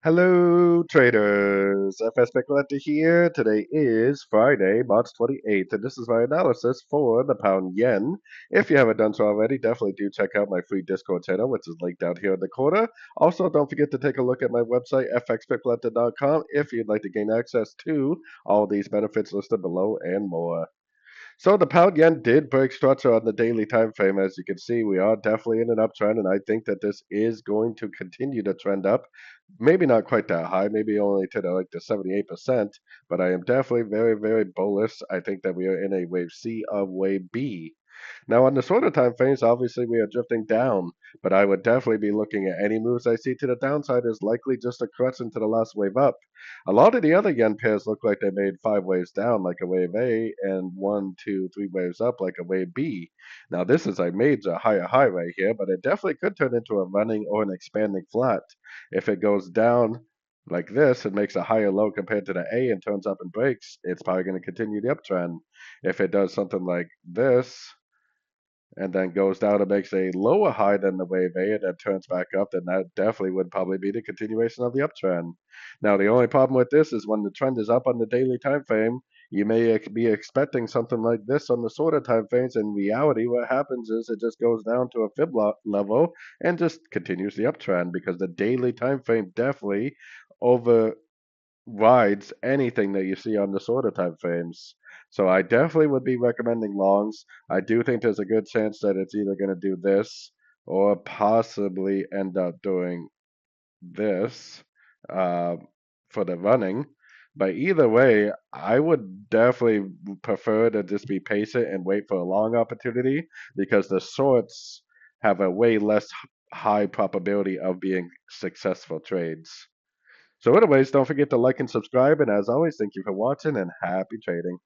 Hello, traders. FX Pip Collector here. Today is Friday, March 28th, and this is my analysis for the pound yen. If you haven't done so already, definitely do check out my free Discord channel, which is linked down here in the corner. Also, don't forget to take a look at my website, fxpipcollector.com, if you'd like to gain access to all these benefits listed below and more. So the pound yen did break structure on the daily time frame. As you can see, we are definitely in an uptrend, and I think that this is going to continue to trend up. Maybe not quite that high, maybe only to the 78%, but I am definitely very, very bullish. I think that we are in a wave C of wave B. Now, on the shorter time frames, obviously we are drifting down, but I would definitely be looking at any moves I see to the downside as likely just a correction to the last wave up. A lot of the other yen pairs look like they made five waves down, like a wave A, and one, two, three waves up, like a wave B. Now, this is a major higher high right here, but it definitely could turn into a running or an expanding flat. If it goes down like this and makes a higher low compared to the A and turns up and breaks, it's probably going to continue the uptrend. If it does something like this, and then goes down and makes a lower high than the wave A and then turns back up, then that definitely would probably be the continuation of the uptrend. Now, the only problem with this is when the trend is up on the daily time frame, you may be expecting something like this on the shorter time frames. In reality, what happens is it just goes down to a fib level and just continues the uptrend because the daily time frame definitely over rides anything that you see on the shorter time frames. So I definitely would be recommending longs. I do think there's a good chance that it's either going to do this or possibly end up doing this uh, for the running. But either way, I would definitely prefer to just be patient and wait for a long opportunity because the shorts have a way less high probability of being successful trades. So anyways, don't forget to like and subscribe. And as always, thank you for watching and happy trading.